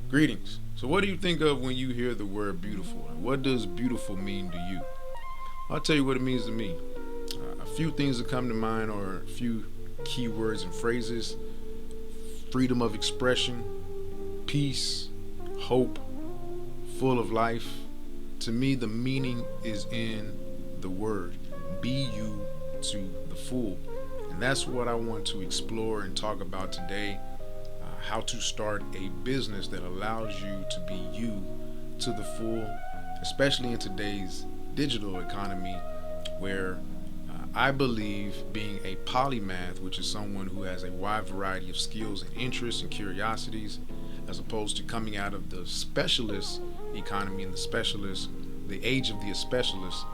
Greetings. So, what do you think of when you hear the word beautiful? And what does beautiful mean to you? I'll tell you what it means to me. A few things that come to mind are a few key words and phrases: freedom of expression, peace, hope, full of life. To me, the meaning is in the word. Be you to the full. And that's what I want to explore and talk about today. How to start a business that allows you to be you to the full, especially in today's digital economy, where I believe being a polymath, which is someone who has a wide variety of skills and interests and curiosities, as opposed to coming out of the specialist economy and the age of the specialist.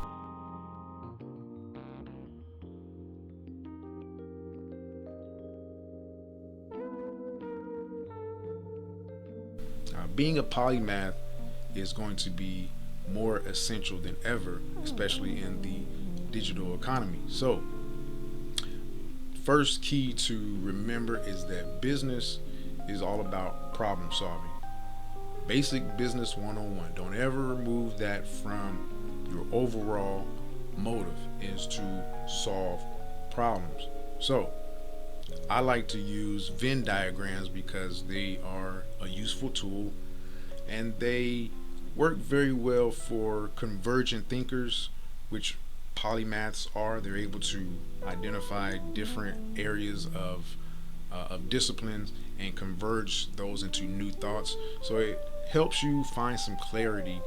Being a polymath is going to be more essential than ever, especially in the digital economy. So, first key to remember is that business is all about problem solving. Basic business 101. Don't ever remove that from your overall motive is to solve problems. So, I like to use Venn diagrams because they are a useful tool and they work very well for convergent thinkers, which polymaths are. They're able to identify different areas of disciplines and converge those into new thoughts. So it helps you find some clarity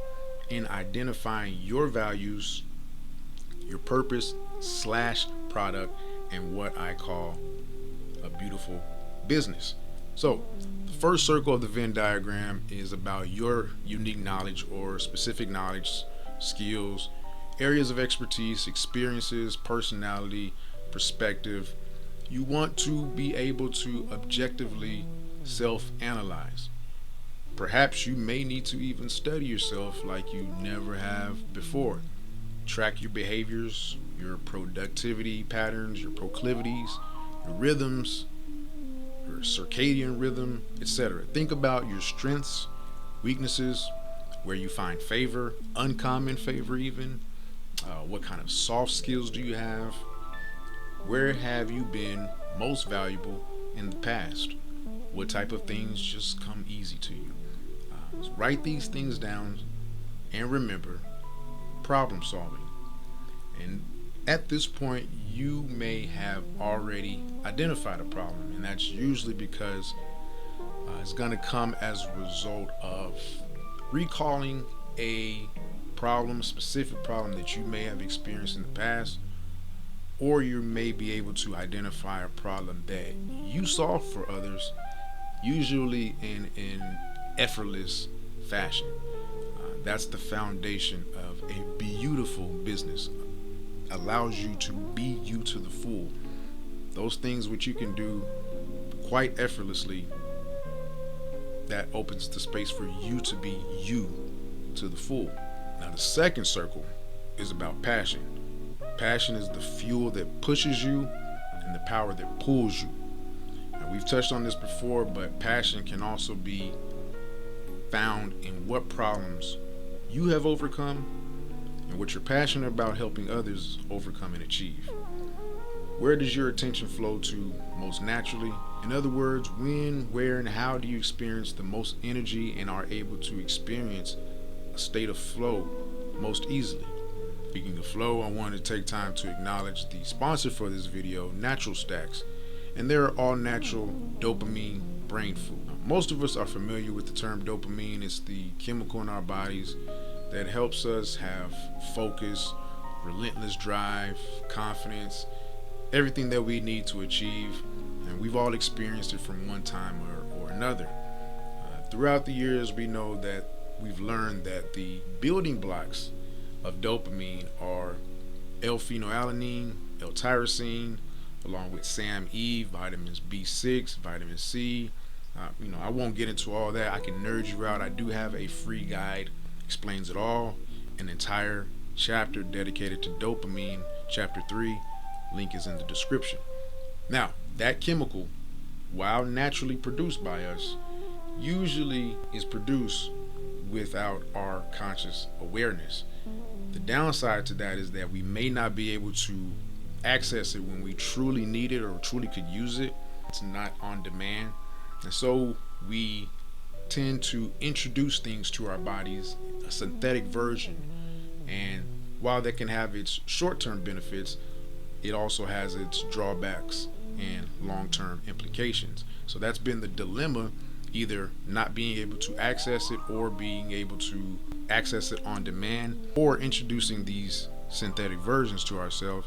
in identifying your values, your purpose slash product, and what I call a beautiful business. So, the first circle of the Venn diagram is about your unique knowledge or specific knowledge, skills, areas of expertise, experiences, personality, perspective. You want to be able to objectively self analyze. Perhaps you may need to even study yourself like you never have before. Track your behaviors, your productivity patterns, your proclivities, your rhythms, your circadian rhythm, etc. Think about your strengths, weaknesses, where you find favor, uncommon favor, even. What kind of soft skills do you have? Where have you been most valuable in the past? What type of things just come easy to you? Write these things down and remember problem solving. And at this point, you may have already identified a problem, and that's usually because it's going to come as a result of recalling a specific problem that you may have experienced in the past, or you may be able to identify a problem that you solve for others, usually in an effortless fashion. That's the foundation of a beautiful business. Allows you to be you to the full. Those things which you can do quite effortlessly, that opens the space for you to be you to the full. Now, the second circle is about passion. Passion is the fuel that pushes you and the power that pulls you. Now, we've touched on this before, but passion can also be found in what problems you have overcome and what you're passionate about helping others overcome and achieve. Where does your attention flow to most naturally? In other words, when, where, and how do you experience the most energy and are able to experience a state of flow most easily? Speaking of flow, I want to take time to acknowledge the sponsor for this video, Natural Stacks, and they're all natural dopamine brain food. Most of us are familiar with the term dopamine. It's the chemical in our bodies that helps us have focus, relentless drive, confidence, everything that we need to achieve. And we've all experienced it from one time or another. Throughout the years, we know that we've learned that the building blocks of dopamine are L-phenylalanine, L-tyrosine, along with SAM-E, vitamins B6, vitamin C. I won't get into all that. I can nerd you out. I do have a free guide, explains it all, an entire chapter dedicated to dopamine, chapter 3. Link is in the description. Now, that chemical, while naturally produced by us, usually is produced without our conscious awareness. The downside to that is that we may not be able to access it when we truly need it or truly could use it. It's not on demand. And so we tend to introduce things to our bodies, a synthetic version. And while that can have its short term benefits, it also has its drawbacks and long term implications. So that's been the dilemma, either not being able to access it or being able to access it on demand, or introducing these synthetic versions to ourselves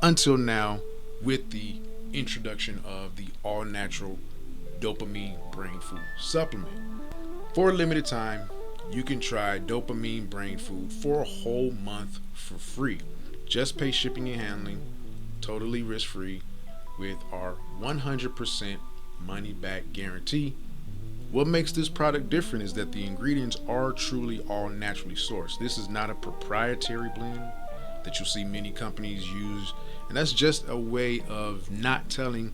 until now with the introduction of the all natural dopamine brain food supplement. For a limited time, you can try dopamine brain food for a whole month for free. Just pay shipping and handling, totally risk free, with our 100% money back guarantee. What makes this product different is that the ingredients are truly all naturally sourced. This is not a proprietary blend that you'll see many companies use, and that's just a way of not telling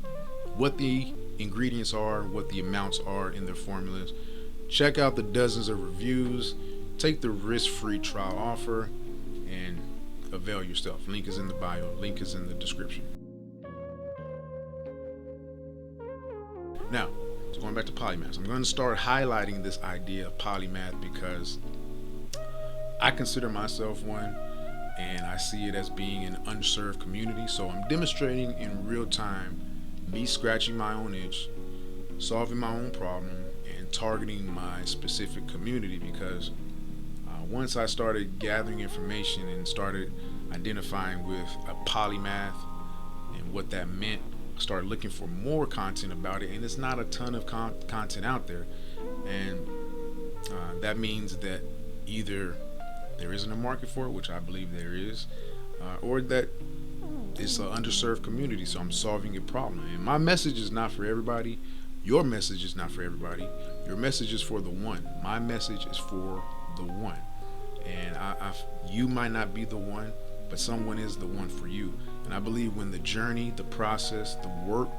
what the ingredients are, what the amounts are in their formulas. Check out the dozens of reviews, take the risk-free trial offer, and avail yourself. Link is in the bio, link is in the description. Now, so going back to polymath, I'm going to start highlighting this idea of polymath because I consider myself one, and I see it as being an underserved community. So I'm demonstrating in real time me scratching my own itch, solving my own problem, and targeting my specific community, because once I started gathering information and started identifying with a polymath and what that meant, I started looking for more content about it, and it's not a ton of content out there, and that means that either there isn't a market for it, which I believe there is, or that it's an underserved community, so I'm solving a problem. And my message is not for everybody. Your message is not for everybody. Your message is for the one. My message is for the one. And you might not be the one, but someone is the one for you. And I believe when the journey, the process, the work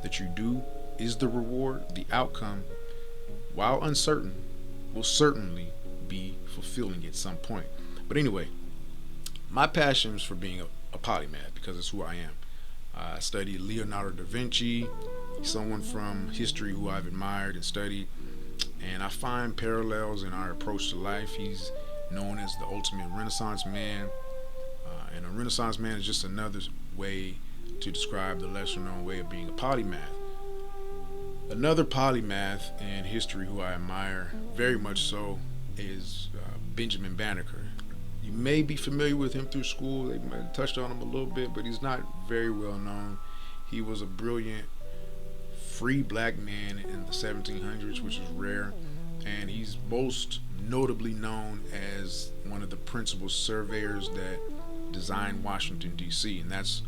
that you do is the reward, the outcome, while uncertain, will certainly be fulfilling at some point. But anyway, my passion is for being a polymath because it's who I am. I studied Leonardo da Vinci, someone from history who I've admired and studied, and I find parallels in our approach to life. He's known as the ultimate Renaissance man, and a Renaissance man is just another way to describe the lesser known way of being a polymath. Another polymath in history who I admire very much so is Benjamin Banneker. You may be familiar with him through school. They might have touched on him a little bit, but he's not very well known. He was a brilliant free black man in the 1700s, which is rare, and he's most notably known as one of the principal surveyors that designed Washington, D.C., and that's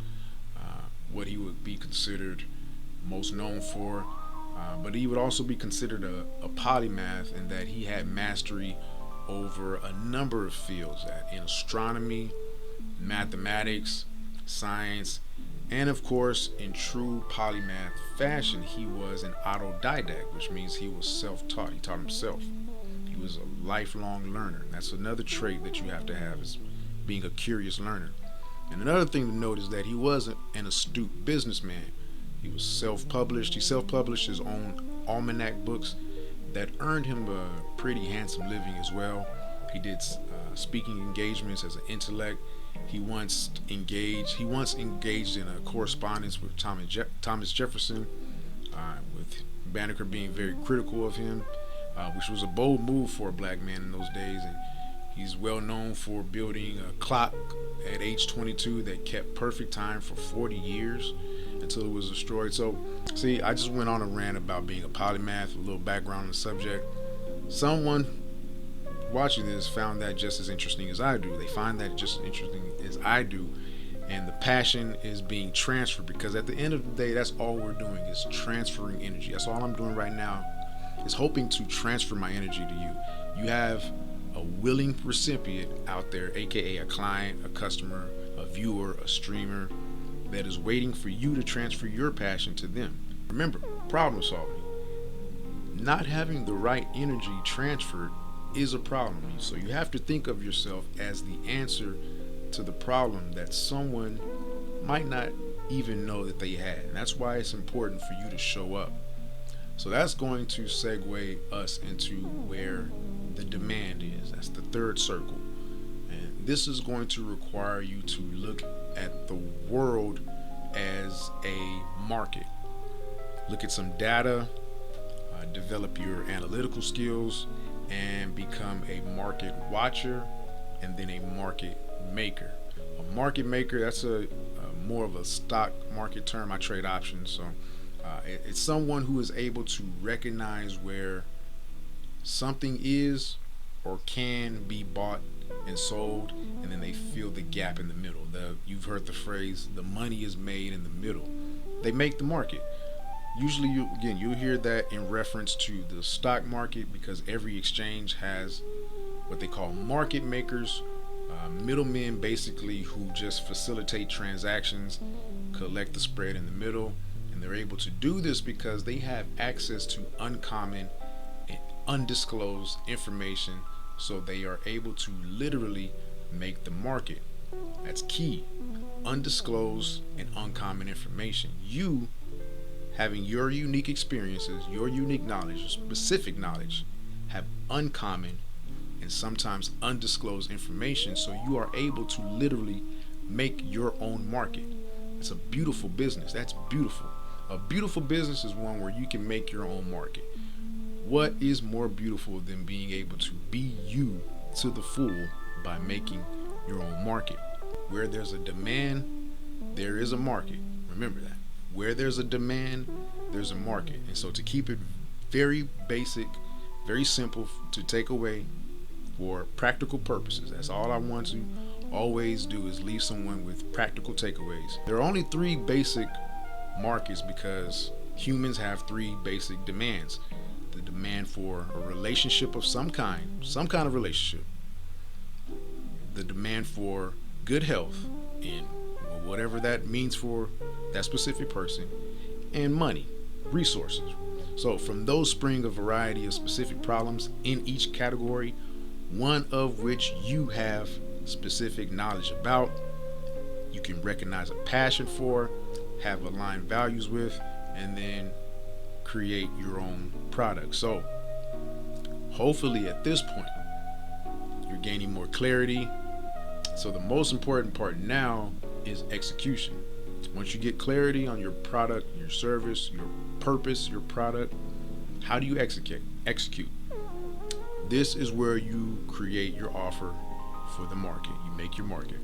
what he would be considered most known for. But he would also be considered a polymath in that he had mastery over a number of fields, in astronomy, mathematics, science, and of course, in true polymath fashion, he was an autodidact, which means he was self-taught. He taught himself. He was a lifelong learner. That's another trait that you have to have, is being a curious learner. And another thing to note is that he was an astute businessman. He was self-published. He self-published his own almanac books that earned him a pretty handsome living as well. He did speaking engagements as an intellect. He once engaged in a correspondence with Thomas Jefferson, with Banneker being very critical of him, which was a bold move for a black man in those days. And he's well known for building a clock at age 22 that kept perfect time for 40 years until it was destroyed. So, see, I just went on a rant about being a polymath, a little background on the subject. Someone watching this found that just as interesting as I do. They find that just as interesting as I do. And the passion is being transferred, because at the end of the day, that's all we're doing, is transferring energy. That's all I'm doing right now, is hoping to transfer my energy to you. You have a willing recipient out there, aka a client, a customer, a viewer, a streamer, that is waiting for you to transfer your passion to them. Remember, problem solving. not having the right energy transferred is a problem. So you have to think of yourself as the answer to the problem that someone might not even know that they had. And that's why it's important for you to show up. So that's going to segue us into where the demand is. That's the third circle. And this is going to require you to look at the world as a market. Look at some data, develop your analytical skills, and become a market watcher and then a market maker. A market maker, that's a more of a stock market term. I trade options, so it's someone who is able to recognize where something is or can be bought and sold, and then they fill the gap in the middle. You've heard the phrase, the money is made in the middle. They make the market. Usually, you'll hear that in reference to the stock market, because every exchange has what they call market makers, middlemen basically, who just facilitate transactions, collect the spread in the middle, and they're able to do this because they have access to uncommon and undisclosed information, so they are able to literally make the market. That's key. Undisclosed and uncommon information. You having your unique experiences, your unique knowledge, specific knowledge, have uncommon and sometimes undisclosed information, so you are able to literally make your own market. It's a beautiful business. That's beautiful. A beautiful business is one where you can make your own market. What is more beautiful than being able to be you to the full by making your own market? Where there's a demand, there is a market. Remember that. Where there's a demand, there's a market. And so to keep it very basic, very simple to take away for practical purposes, that's all I want to always do, is leave someone with practical takeaways. There are only three basic markets because humans have three basic demands. The demand for a relationship of some kind of relationship. The demand for good health, and whatever that means for that specific person, and money, resources. So from those spring a variety of specific problems in each category, one of which you have specific knowledge about, you can recognize a passion for, have aligned values with, and then create your own product. So hopefully at this point you're gaining more clarity. So the most important part now is execution. Once you get clarity on your product, your service, your purpose, your product, how do you execute? This is where you create your offer for the market. You make your market.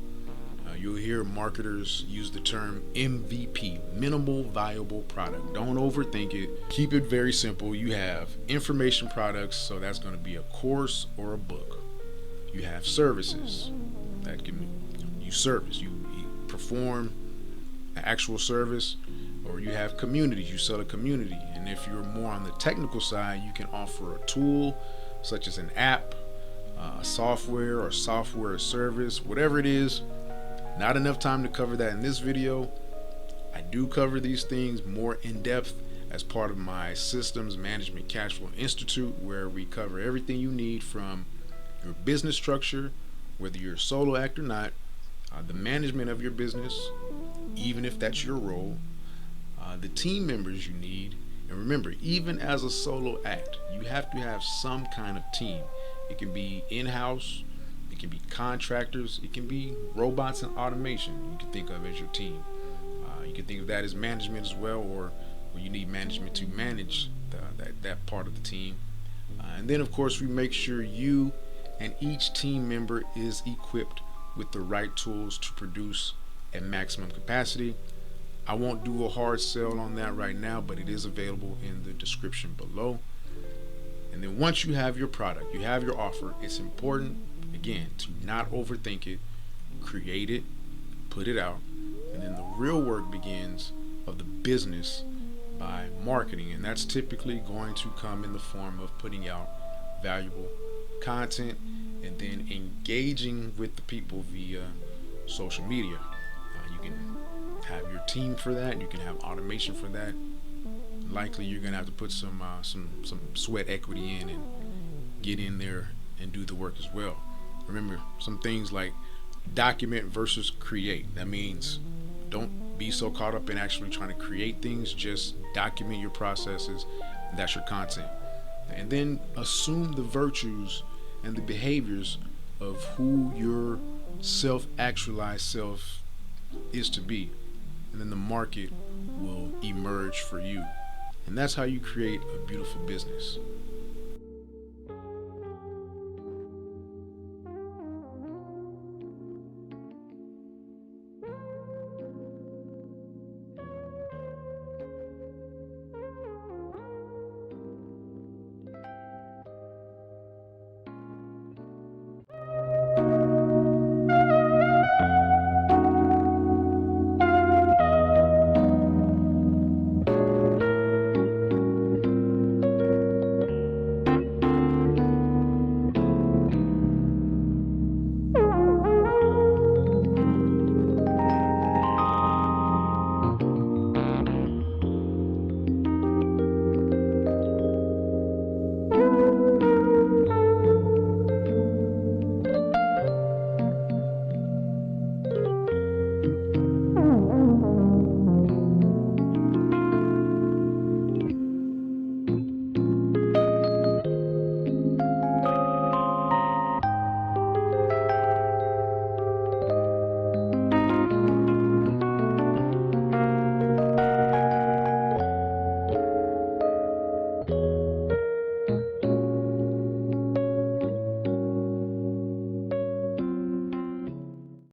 You'll hear marketers use the term MVP, minimal viable product. Don't overthink it. Keep it very simple. You have information products, so that's going to be a course or a book. You have services. That can you service. You perform an actual service, or you have communities. You sell a community. And if you're more on the technical side, you can offer a tool such as an app, software or software service, whatever it is. Not enough time to cover that in this video. I do cover these things more in depth as part of my Systems Management Cashflow Institute, where we cover everything you need from your business structure, whether you're a solo act or not, the management of your business, even if that's your role, the team members you need. And remember, even as a solo act, you have to have some kind of team. It can be in-house, it can be contractors, it can be robots and automation you can think of as your team. You can think of that as management as well, or you need management to manage that part of the team. And then of course we make sure you and each team member is equipped with the right tools to produce at maximum capacity. I won't do a hard sell on that right now, but it is available in the description below. And then once you have your product, you have your offer, it's important, again, to not overthink it. Create it, put it out, and then the real work begins of the business by marketing. And that's typically going to come in the form of putting out valuable content and then engaging with the people via social media. You can have your team for that. You can have automation for that. likely you're gonna have to put some sweat equity in and get in there and do the work as well. Remember some things like document versus create. That means don't be so caught up in actually trying to create things, just document your processes. That's your content. And then assume the virtues and the behaviors of who your self actualized self is to be. And then the market will emerge for you. And that's how you create a beautiful business.